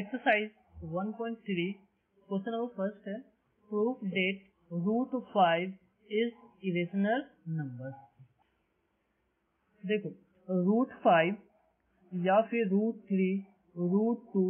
Exercise 1.3 question number first है, proof that root 5 is irrational number. देखो, root 5 या फिर रूट 3, रूट 2,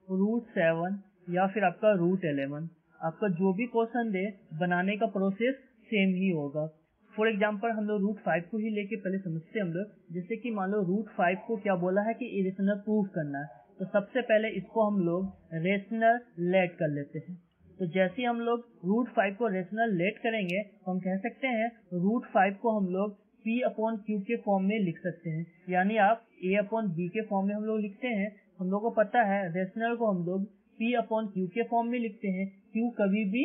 रूट 7 या फिर आपका रूट 11, आपका जो भी क्वेश्चन दे बनाने का प्रोसेस सेम ही होगा। फॉर एग्जाम्पल हम लोग रूट 5 को ही लेके पहले समझते हैं हम लोग। जैसे कि मान लो रूट 5 को क्या बोला है कि इरेशनल प्रूफ करना है, तो सबसे पहले इसको हम लोग रेशनल लेट कर लेते हैं। तो जैसे ही हम लोग रूट 5 को रेशनल लेट करेंगे तो हम कह सकते हैं रूट 5 को हम लोग P अपॉन Q के फॉर्म में लिख सकते हैं, यानी आप A अपॉन B के फॉर्म में हम लोग लिखते हैं। हम लोग को पता है रेशनल को हम लोग P अपॉन Q के फॉर्म में लिखते हैं। Q कभी भी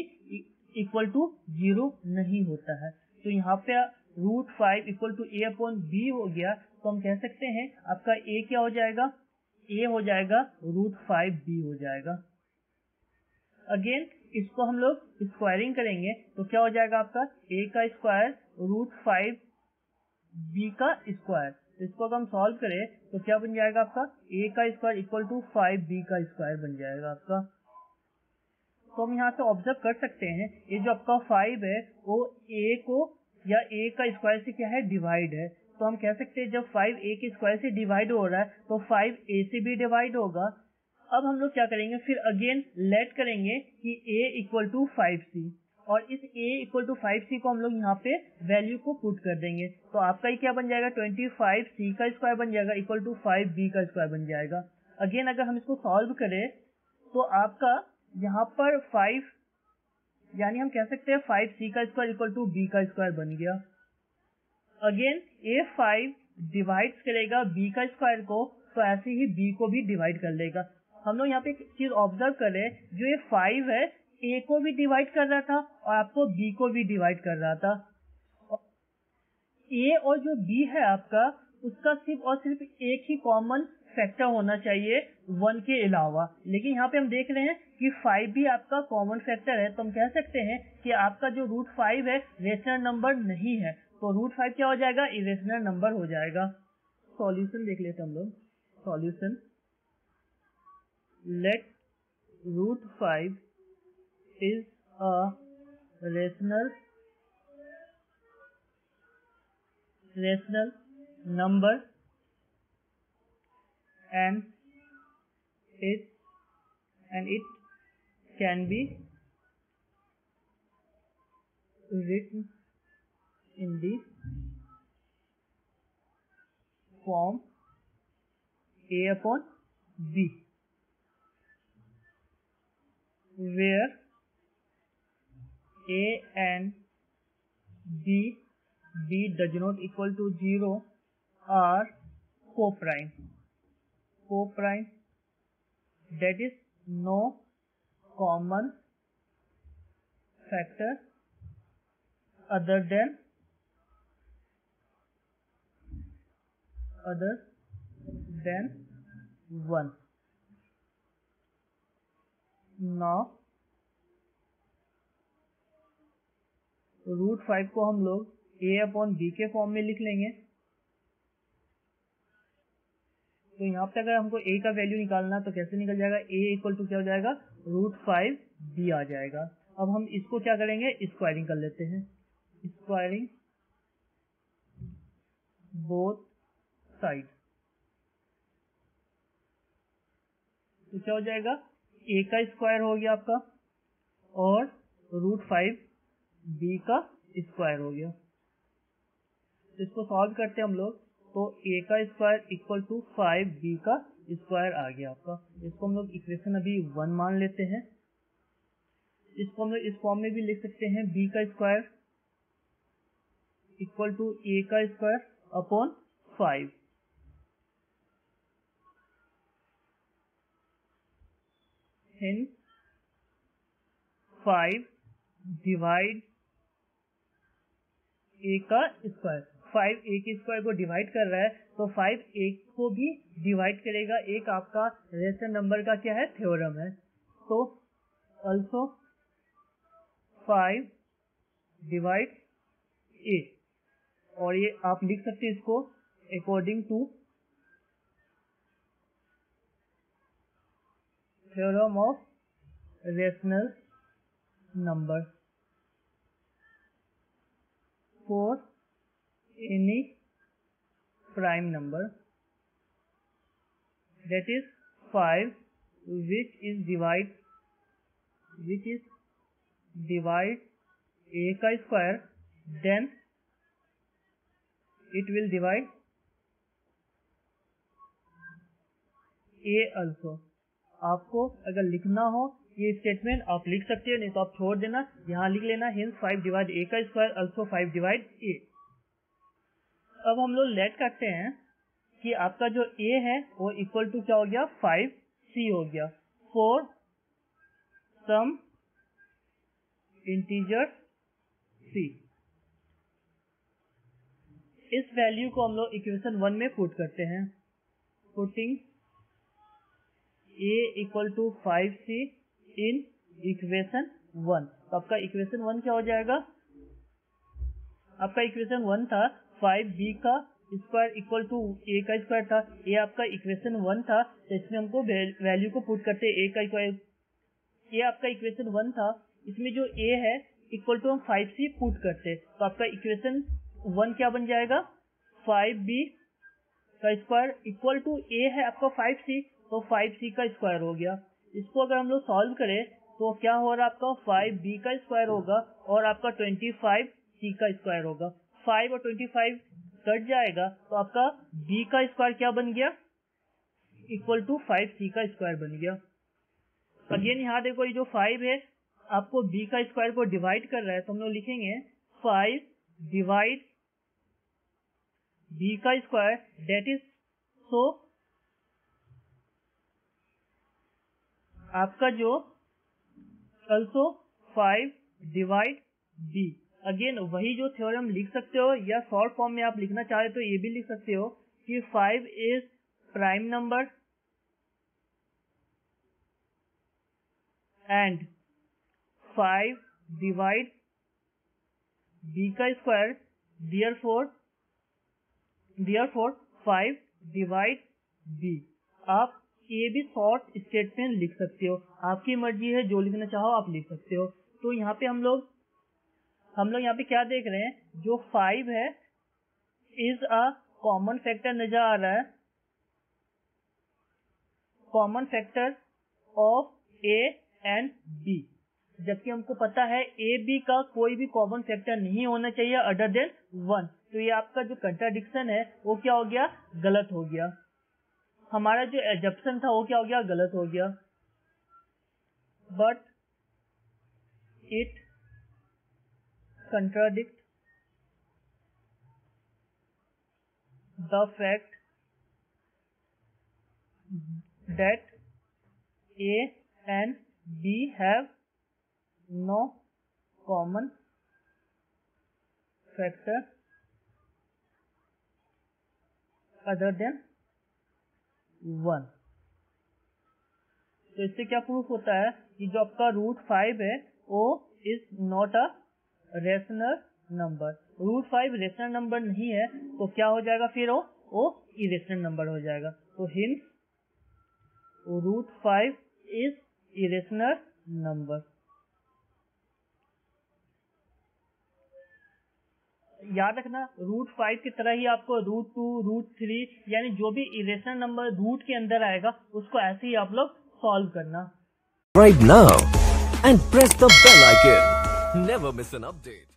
इक्वल टू 0 नहीं होता है। तो यहाँ पे root 5 equal to A upon B हो गया, तो हम कह सकते हैं आपका A क्या हो जाएगा, A हो जाएगा रूट 5B हो जाएगा। अगेन इसको हम लोग स्क्वायरिंग करेंगे तो क्या हो जाएगा आपका A का स्क्वायर रूट 5B का स्क्वायर। तो इसको अगर हम सॉल्व करें तो क्या बन जाएगा आपका A का स्क्वायर इक्वल टू 5B का स्क्वायर बन जाएगा आपका। तो हम यहाँ से ऑब्जर्व कर सकते हैं ये जो आपका 5 है वो A को या A का स्क्वायर से क्या है डिवाइड है। तो हम कह सकते हैं जब 5 A के स्क्वायर से डिवाइड हो रहा है तो 5 A से भी डिवाइड होगा। अब हम लोग क्या करेंगे, फिर अगेन लेट करेंगे कि A इक्वल टू 5C, और इस A इक्वल टू 5C को हम लोग यहाँ पे वैल्यू को पुट कर देंगे। तो आपका ये क्या बन जाएगा 25C का स्क्वायर बन जाएगा इक्वल टू 5B का स्क्वायर बन जाएगा। अगेन अगर हम इसको सॉल्व करें तो आपका यहाँ पर 5 यानी हम कह सकते हैं 5C का स्क्वायर इक्वल टू B का स्क्वायर बन गया। अगेन A5 डिवाइड करेगा B का स्क्वायर को, तो ऐसे ही B को भी डिवाइड कर लेगा। हम लोग यहाँ पे एक चीज ऑब्जर्व करें, जो ये 5 है A को भी डिवाइड कर रहा था और आपको B को भी डिवाइड कर रहा था। A और जो B है आपका उसका सिर्फ और सिर्फ एक ही कॉमन फैक्टर होना चाहिए 1 के अलावा, लेकिन यहाँ पे हम देख रहे हैं कि 5 भी आपका कॉमन फैक्टर है। तो हम कह सकते हैं कि आपका जो रूट 5 है रेशनल नंबर नहीं है, तो रूट 5 क्या हो जाएगा इरेशनल नंबर हो जाएगा। सॉल्यूशन देख लेते हम लोग। Solution, let root 5 is a rational number and it can be written in the form A upon B, where A and B does not equal to 0 are co-prime, that is no common factor other than 1। now root 5 को हम लोग A upon B के form में लिख लेंगे। तो यहाँ पे अगर हमको A का वैल्यू निकालना तो कैसे निकल जाएगा, A इक्वल टू क्या हो जाएगा रूट 5B आ जाएगा। अब हम इसको क्या करेंगे स्क्वायरिंग कर लेते हैं। स्क्वायरिंग बोथ साइड, तो क्या हो जाएगा A का स्क्वायर हो गया आपका और रूट 5B का स्क्वायर हो गया। तो इसको सॉल्व करते हैं हम लोग, तो A का स्क्वायर इक्वल टू 5B का स्क्वायर आ गया आपका। इसको हम लोग इक्वेशन अभी 1 मान लेते हैं। इसको हम लोग इस फॉर्म में भी लिख सकते हैं B का स्क्वायर इक्वल टू A का square upon 5। Hence 5 divide A का स्क्वायर, 5 A के स्क्वायर को डिवाइड कर रहा है तो 5 A को भी डिवाइड करेगा। एक आपका रेशनल नंबर का क्या है थ्योरम है। तो also 5 डिवाइड A, और ये आप लिख सकते हैं इसको according to theorem of rational number for any prime number, that is 5, which is divide a का square, then it will divide a also. आपको अगर लिखना हो ये स्टेटमेंट आप लिख सकते हो, नहीं तो आप छोड़ देना, यहाँ लिख लेना hence 5 divide a का स्क्वायर also 5 divide a. अब हम लोग लेट करते हैं कि आपका जो a है वो इक्वल टू क्या हो गया 5c हो गया फॉर सम इंटीजर c. इस वैल्यू को हम लोग इक्वेशन 1 में पुट करते हैं. Putting a equal to 5c in equation 1. तो आपका इक्वेशन 1 क्या हो जाएगा? आपका इक्वेशन 1 था 5b का स्क्वायर इक्वल टू a का स्क्वायर था. ये आपका इक्वेशन 1 था, तो इसमें हमको वैल्यू को पुट करते a का स्क्वायर. ये आपका इक्वेशन 1 था, इसमें जो a है इक्वल टू हम 5c पुट करते, तो आपका इक्वेशन 1 क्या बन जाएगा 5b का स्क्वायर इक्वल टू a है आपका 5c, तो 5c का स्क्वायर हो गया. इसको अगर हम लोग सॉल्व करें तो क्या हो रहा है आपका 5b का स्क्वायर होगा और आपका 25c का स्क्वायर होगा. 5 और 25 कट जाएगा तो आपका b का स्क्वायर क्या बन गया इक्वल टू 5c का स्क्वायर बन गया. अगेन यहाँ देखो ये जो 5 है आपको b का स्क्वायर को डिवाइड कर रहा है, तो हम लोग लिखेंगे 5 डिवाइड b का स्क्वायर, डेट इज सो आपका जो also 5 डिवाइड b. अगेन वही जो थ्योरम लिख सकते हो या शॉर्ट फॉर्म में आप लिखना चाहे तो ये भी लिख सकते हो कि 5 is prime number and 5 divide b का स्क्वायर, देयरफॉर 5 डिवाइड b. आप ये भी शॉर्ट स्टेटमेंट लिख सकते हो, आपकी मर्जी है, जो लिखना चाहो आप लिख सकते हो. तो यहाँ पे हम लोग यहाँ पे क्या देख रहे हैं, जो 5 है इज अ कॉमन फैक्टर नजर आ रहा है, common factor of a and b, जबकि हमको पता है a b का कोई भी कॉमन फैक्टर नहीं होना चाहिए अदर देन 1. तो ये आपका जो कंट्राडिक्शन है वो क्या हो गया, गलत हो गया. हमारा जो एजप्शन था वो क्या हो गया, गलत हो गया. But it contradict the fact that a and b have no common factor other than 1. तो इससे क्या प्रूफ होता है कि जो आपका रूट 5 है वो is not a rational number. Root 5 rational number नहीं है तो क्या हो जाएगा, फिर वो इरेशनल नंबर हो जाएगा. तो hence root 5 is irrational number. याद रखना रूट 5 की तरह ही आपको रूट 2, रूट 3 यानी जो भी इरेशनल नंबर रूट के अंदर आएगा उसको ऐसे ही आप लोग सॉल्व करना. Subscribe now and press the bell icon. Never miss an update.